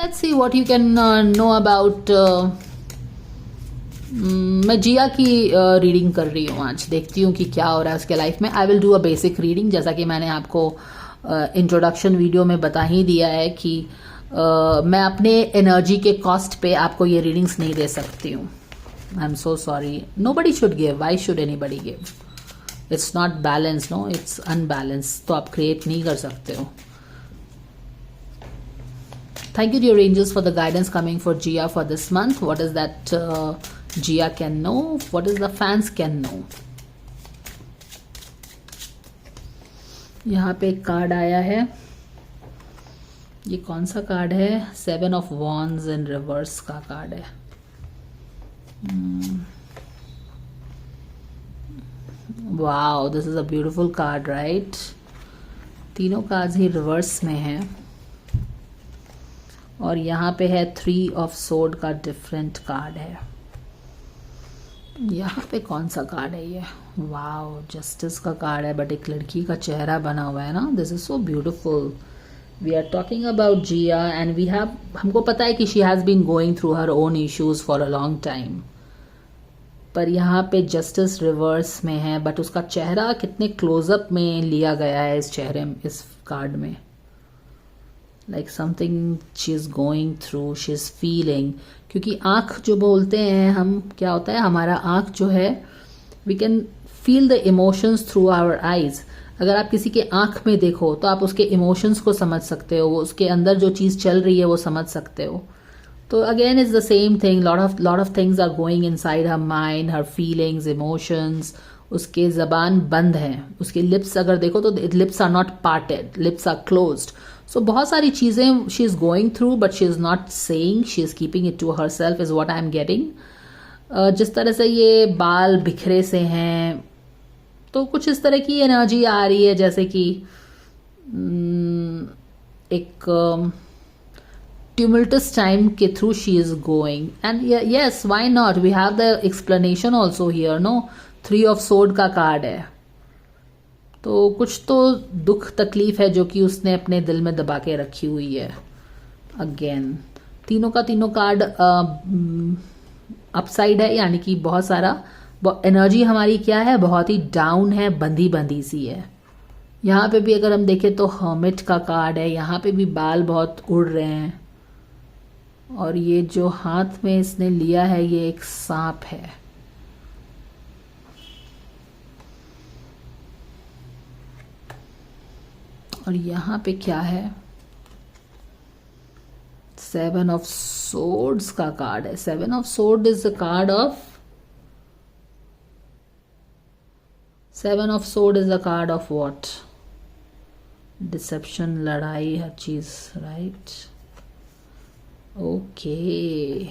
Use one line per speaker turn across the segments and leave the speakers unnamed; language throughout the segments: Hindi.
Let's see what you can know about. मैं जिया की रीडिंग कर रही हूँ आज, देखती हूँ कि क्या हो रहा है उसके लाइफ में। I will do a basic reading, जैसा कि मैंने आपको इंट्रोडक्शन वीडियो में बता ही दिया है कि मैं अपने एनर्जी के कॉस्ट पे आपको ये रीडिंग्स नहीं दे सकती हूँ। I am so sorry, nobody should give, why should anybody give? It's not balance, no, it's unbalance, तो आप क्रिएट नहीं कर सकते हो। Thank you, dear angels, for the guidance coming for Jia for this month. What is that Jia can know? What is the fans can know? यहाँ पे एक कार्ड आया है। ये कौन सा कार्ड है? 7 of Wands in reverse का कार्ड है। Wow, this is a beautiful card, right? तीनों कार्ड्स ही रिवर्स में है और यहाँ पे है 3 of Sword का डिफरेंट कार्ड है। यहाँ पे कौन सा कार्ड है ये? वाओ, जस्टिस का कार्ड है, बट एक लड़की का चेहरा बना हुआ है ना। This is so beautiful. We are talking about Jiya and we have, हमको पता है कि she has been going through her own issues for a long time, पर यहाँ पे जस्टिस रिवर्स में है, बट उसका चेहरा कितने क्लोजअप में लिया गया है इस चेहरे, इस कार्ड में। Like something she is going through, she is feeling. क्योंकि आँख जो बोलते हैं हम, क्या होता है हमारा आँख जो है, we can feel the emotions through our eyes. अगर आप किसी के आँख में देखो तो आप उसके इमोशंस को समझ सकते हो, वो उसके अंदर जो चीज़ चल रही है वो समझ सकते हो। तो again is the same thing, lot of things are going inside her mind, her feelings, emotions. उसके जबान बंद है, उसके लिप्स अगर देखो तो lips are not parted, lips are closed. So बहुत सारी चीज़ें she is going through, but she is not saying, she is keeping it to herself, is what I am getting. जिस तरह से ये बाल बिखरे से हैं, तो कुछ इस तरह की एनर्जी आ रही है, जैसे कि एक ट्यूमल्टस टाइम के through she is going. And yes, why not, we have the explanation also here, no. 3 of Sword का कार्ड है, तो कुछ तो दुख तकलीफ है जो कि उसने अपने दिल में दबा के रखी हुई है। अगेन तीनों का तीनों कार्ड अपसाइड है, यानी कि बहुत सारा एनर्जी हमारी क्या है, बहुत ही डाउन है, बंधी बंधी सी है। यहाँ पे भी अगर हम देखें तो हर्मिट का कार्ड है, यहाँ पे भी बाल बहुत उड़ रहे हैं, और ये जो हाथ में इसने लिया है ये एक सांप है। और यहाँ पे क्या है? 7 of Swords का कार्ड है। 7 of Swords is the card of, 7 of Swords is the card of what? Deception, लड़ाई, हर चीज, राइट? ओके,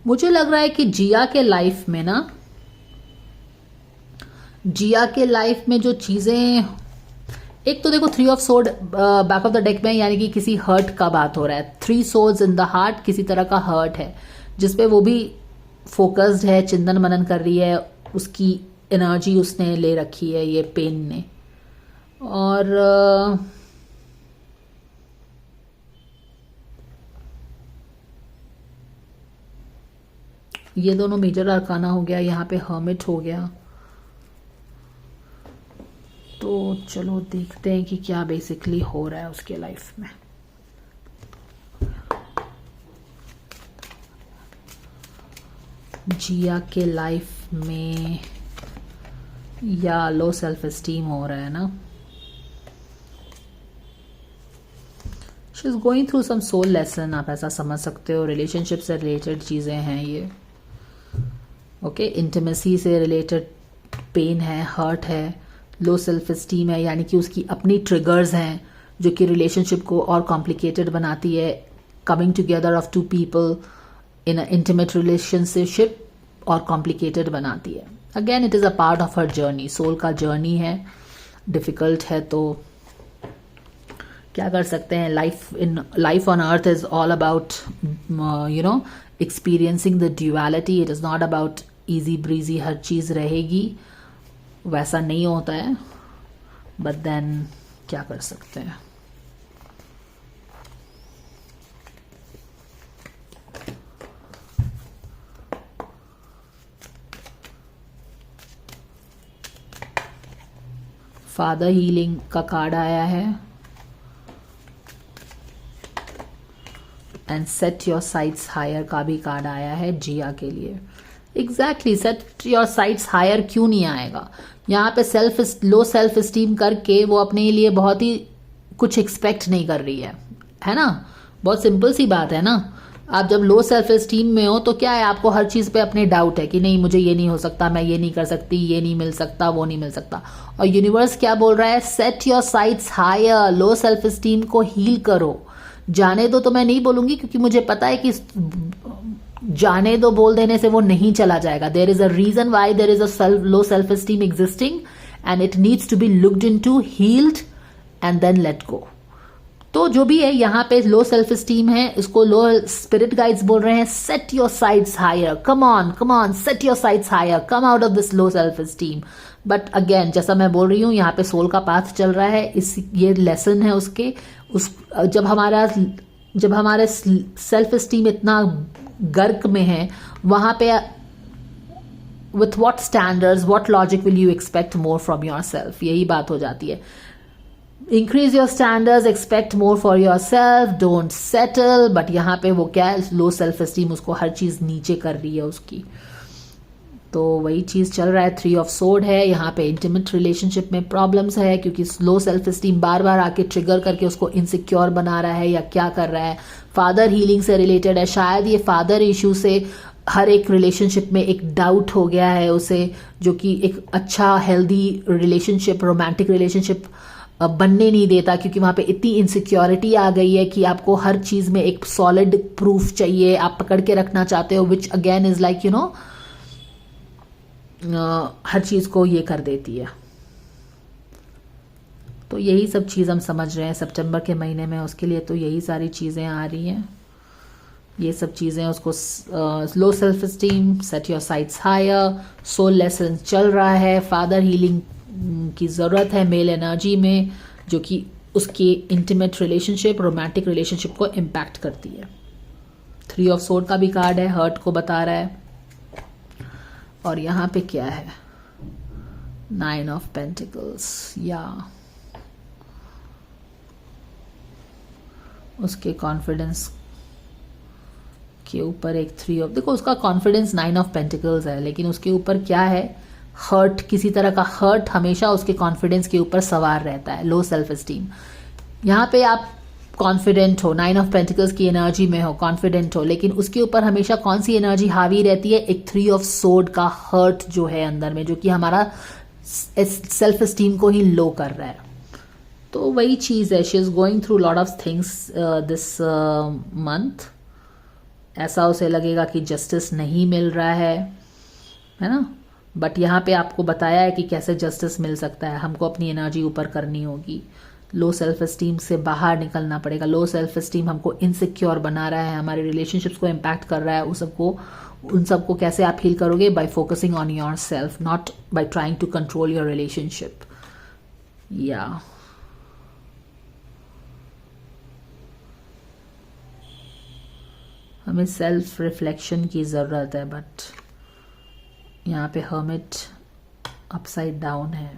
मुझे लग रहा है कि जिया के लाइफ में ना, जिया के लाइफ में जो चीजें, एक तो देखो 3 of Sword back of the deck में, यानी कि किसी हर्ट का बात हो रहा है। 3 swords इन द हार्ट, किसी तरह का हर्ट है जिसपे वो भी फोकस्ड है, चिंतन मनन कर रही है, उसकी एनर्जी उसने ले रखी है ये पेन ने। और ये दोनों मेजर अरकाना हो गया, यहाँ पे हर्मिट हो गया। तो चलो देखते हैं कि क्या बेसिकली हो रहा है उसके लाइफ में। जिया के लाइफ में या लो सेल्फ एस्टीम हो रहा है ना। She is going through some soul lesson, आप ऐसा समझ सकते हो। रिलेशनशिप से रिलेटेड चीजें हैं ये, ओके। इंटीमेसी से रिलेटेड पेन है, हर्ट है, लो सेल्फ एस्टीम है, यानी कि उसकी अपनी ट्रिगर्स हैं जो कि रिलेशनशिप को और कॉम्प्लिकेटेड बनाती है। Coming together of 2 people in a intimate relationship और कॉम्प्लिकेटेड बनाती है। Again it is a part of her journey, soul का जर्नी है, डिफिकल्ट है, तो क्या कर सकते हैं। Life on earth is all about you know experiencing the duality. It is not about easy breezy हर चीज़ रहेगी, वैसा नहीं होता है, बट देन क्या कर सकते हैं। फादर हीलिंग का कार्ड आया है and set your sights higher का भी कार्ड आया है जिया के लिए। Exactly, set your sights higher क्यों नहीं आएगा? यहाँ पे लो सेल्फ स्टीम करके वो अपने लिए बहुत ही कुछ एक्सपेक्ट नहीं कर रही है ना? बहुत सिंपल सी बात है ना। आप जब लो सेल्फ स्टीम में हो तो क्या है, आपको हर चीज़ पे अपने डाउट है कि नहीं मुझे ये नहीं हो सकता, मैं ये नहीं कर सकती, ये नहीं मिल सकता, वो नहीं मिल सकता। और यूनिवर्स क्या बोल रहा है? Set your sights higher, low self esteem को हील करो। जाने दो तो मैं नहीं बोलूंगी, क्योंकि मुझे पता है कि जाने दो बोल देने से वो नहीं चला जाएगा। There is a reason why there is a low self esteem existing and it needs to be looked into, healed and then let go. तो जो भी है यहाँ पे लो सेल्फ स्टीम है, इसको लो स्पिरिट गाइड्स बोल रहे हैं set your sights higher, come on set your sights higher, come out of this low self esteem. But again जैसा मैं बोल रही हूँ, यहाँ पे सोल का पाथ चल रहा है, ये लेसन है उसके। जब हमारा सेल्फ स्टीम इतना गर्क में है, वहां पे with what standards, what logic will you expect more from your self, यही बात हो जाती है। Increase your standards, expect more for your self, don't settle. But यहाँ पे वो क्या है, लो सेल्फ स्टीम उसको हर चीज नीचे कर रही है उसकी। तो वही चीज चल रहा है। 3 ऑफ सोर्ड है यहाँ पे, इंटीमेट रिलेशनशिप में प्रॉब्लम्स है, क्योंकि लो सेल्फ स्टीम बार बार आके ट्रिगर करके उसको इनसिक्योर बना रहा है या क्या कर रहा है। फादर हीलिंग से रिलेटेड है, शायद ये फादर इशू से हर एक रिलेशनशिप में एक डाउट हो गया है उसे, जो कि एक अच्छा हेल्दी रिलेशनशिप, रोमांटिक रिलेशनशिप बनने नहीं देता, क्योंकि वहां पे इतनी इनसिक्योरिटी आ गई है कि आपको हर चीज में एक सॉलिड प्रूफ चाहिए, आप पकड़ के रखना चाहते हो, which again is like you know हर चीज को ये कर देती है। तो यही सब चीज हम समझ रहे हैं सितंबर के महीने में उसके लिए। तो यही सारी चीजें आ रही हैं, ये सब चीजें उसको low self esteem, set your sights higher, soul lesson चल रहा है, फादर हीलिंग की जरूरत है मेल एनर्जी में, जो कि उसकी इंटीमेट रिलेशनशिप, रोमांटिक रिलेशनशिप को इम्पैक्ट करती है। 3 ऑफ सोर्ड का भी कार्ड है, हर्ट को बता रहा है। और यहाँ पे क्या है, 9 ऑफ पेंटिकल्स, या उसके कॉन्फिडेंस के ऊपर एक 3 ऑफ, देखो उसका कॉन्फिडेंस 9 ऑफ पेंटिकल्स है, लेकिन उसके ऊपर क्या है, हर्ट, किसी तरह का हर्ट हमेशा उसके कॉन्फिडेंस के ऊपर सवार रहता है, लो सेल्फ स्टीम। यहाँ पे आप कॉन्फिडेंट हो, 9 ऑफ पेंटिकल्स की एनर्जी में हो, कॉन्फिडेंट हो, लेकिन उसके ऊपर हमेशा कौन सी एनर्जी हावी रहती है, एक 3 ऑफ सोर्ड का हर्ट जो है अंदर में, जो कि हमारा सेल्फ स्टीम को ही लो कर रहा है। तो वही चीज है, she is going through lot of things this month. ऐसा उसे लगेगा कि जस्टिस नहीं मिल रहा है ना? बट यहाँ पे आपको बताया है कि कैसे जस्टिस मिल सकता है। हमको अपनी एनर्जी ऊपर करनी होगी, लो सेल्फ स्टीम से बाहर निकलना पड़ेगा। लो सेल्फ स्टीम हमको इनसिक्योर बना रहा है, हमारे रिलेशनशिप्स को इम्पैक्ट कर रहा है, उन सबको कैसे आप हील करोगे? By focusing on yourself, not by trying to control your relationship. या हमें सेल्फ रिफ्लेक्शन की ज़रूरत है, बट यहाँ पे हर्मिट अपसाइड डाउन है।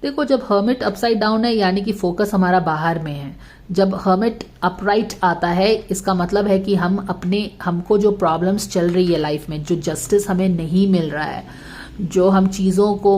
देखो जब हर्मिट अपसाइड डाउन है यानी कि फोकस हमारा बाहर में है। जब हर्मिट अपराइट आता है इसका मतलब है कि हमको जो प्रॉब्लम्स चल रही है लाइफ में, जो जस्टिस हमें नहीं मिल रहा है, जो हम चीज़ों को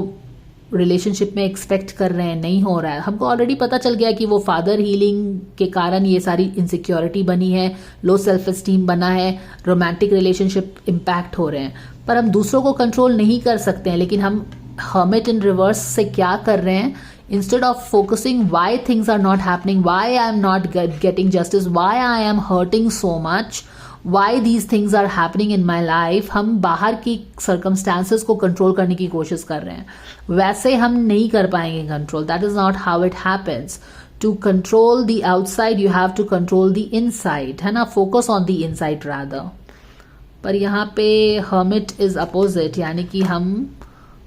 रिलेशनशिप में एक्सपेक्ट कर रहे हैं नहीं हो रहा है। हमको ऑलरेडी पता चल गया कि वो फादर हीलिंग के कारण ये सारी इनसिक्योरिटी बनी है, लो सेल्फ स्टीम बना है, रोमांटिक रिलेशनशिप इम्पैक्ट हो रहे हैं। पर हम दूसरों को कंट्रोल नहीं कर सकते हैं, लेकिन हम हर्मिट इन रिवर्स से क्या कर रहे हैं, instead of focusing why things are not happening, why I am not getting justice, why I am hurting so much, why these things are happening in my life, हम बाहर की सर्कमस्टांसेस को कंट्रोल करने की कोशिश कर रहे हैं। वैसे हम नहीं कर पाएंगे control, that is not how it happens. To control the outside you have to control the inside, है ना, focus on the inside rather. पर यहाँ पे हर्मिट इज अपोजिट, यानी कि हम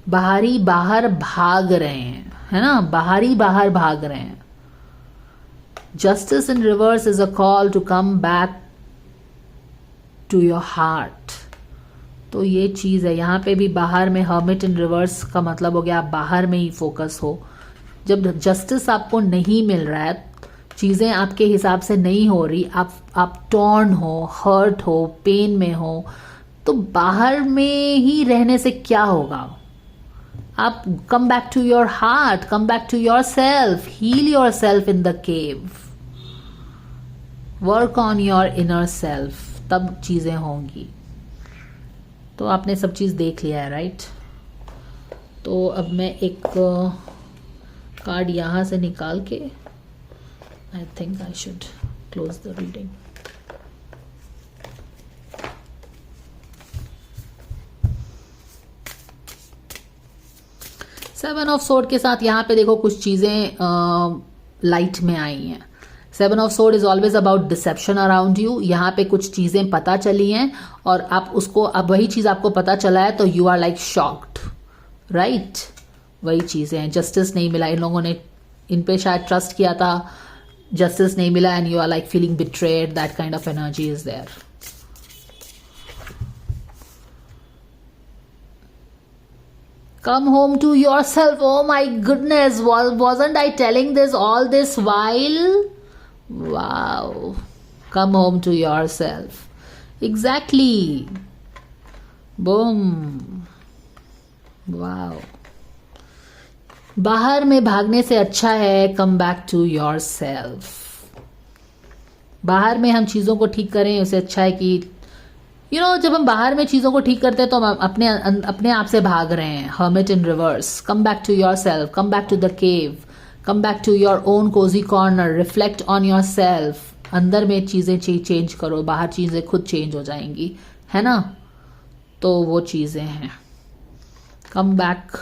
बाहर भाग रहे हैं, है ना, बाहर भाग रहे हैं। Justice in reverse is a call to come back to your heart, तो ये चीज़ है। यहाँ पे भी बाहर में हर्मिट इन रिवर्स का मतलब हो गया आप बाहर में ही फोकस हो। जब जस्टिस आपको नहीं मिल रहा है, चीज़ें आपके हिसाब से नहीं हो रही, आप टॉर्न हो, हर्ट हो, पेन में हो, तो बाहर में ही रहने से क्या होगा? आप come back to your heart, come back to yourself, heal yourself in the cave, work on your inner self, तब चीज़ें होंगी। तो आपने सब चीज़ देख लिया है, राइट? तो अब मैं एक कार्ड यहाँ से निकाल के I think I should close the reading. Seven of sword के साथ यहाँ पे देखो कुछ चीज़ें लाइट में आई हैं। Seven of sword is always about deception around you. यहाँ पे कुछ चीज़ें पता चली हैं और आप उसको, अब वही चीज़ आपको पता चला है तो you are like shocked, right? वही चीज़ें हैं। जस्टिस नहीं मिला, इन लोगों ने इन पे शायद ट्रस्ट किया था, जस्टिस नहीं मिला and you are like feeling betrayed, that kind of energy is there. Come home to yourself. Oh my goodness, wasn't I telling this all this while? Wow. Come home to yourself. Exactly. Boom. Wow. बाहर में भागने से अच्छा है come back to yourself. बाहर में हम चीज़ों को ठीक करें, उससे अच्छा है कि जब हम बाहर में चीज़ों को ठीक करते हैं तो हम अपने आप से भाग रहे हैं। Hermit in reverse, come back to yourself, come back to the cave, come back to your own cozy corner, reflect on yourself. अंदर में चीज़ें चेंज करो, बाहर चीज़ें खुद चेंज हो जाएंगी, है ना? तो वो चीज़ें हैं। Come back,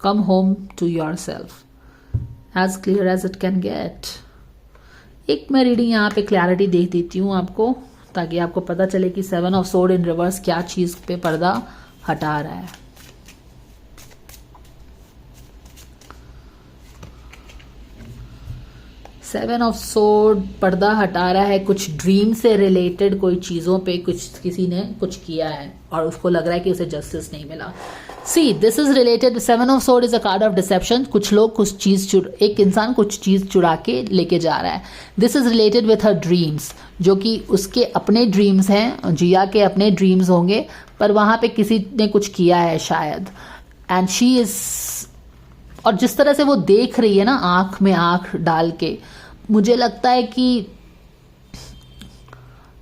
come home to yourself, as clear as it can get. एक मैं रीडिंग यहाँ पे क्लैरिटी देख देती हूँ आपको, ताकि आपको पता चले कि seven of sword in reverse क्या चीज पे पर्दा हटा रहा है। सेवन ऑफ सोर्ड पर्दा हटा रहा है कुछ ड्रीम से रिलेटेड, कोई चीजों पे कुछ किसी ने कुछ किया है और उसको लग रहा है कि उसे जस्टिस नहीं मिला। See this is related, seven of sword is a card of deception. कुछ लोग कुछ चीज, एक इंसान कुछ चीज चुरा के लेके जा रहा है। This is related with her dreams, जो कि उसके अपने ड्रीम्स हैं, जिया के अपने ड्रीम्स होंगे, पर वहां पे किसी ने कुछ किया है शायद। एंड शी इज, और जिस तरह से वो देख रही है ना आंख में आंख डाल के, मुझे लगता है कि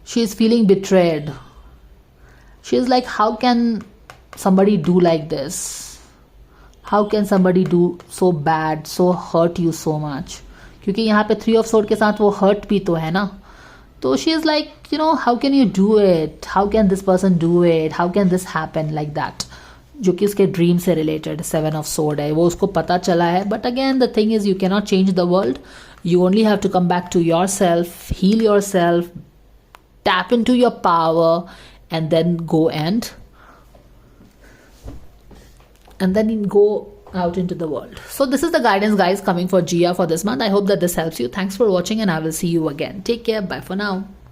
she is feeling betrayed. She is like, how can somebody do like this? How can somebody do so bad, so hurt you so much? क्योंकि यहाँ पे थ्री ऑफ सोर्ड के साथ वो हर्ट भी तो है ना। तो she is like, how can you do it? How can this person do it? How can this happen like that? जो कि उसके ड्रीम से रिलेटेड सेवन ऑफ सोर्ड है, वो उसको पता चला है। But again the thing is, you cannot change the world, you only have to come back to yourself, heal yourself, tap into your power and then go and then go out into the world. So this is the guidance, guys, coming for Jia for this month. I hope that this helps you. Thanks for watching and I will see you again. Take care. Bye for now.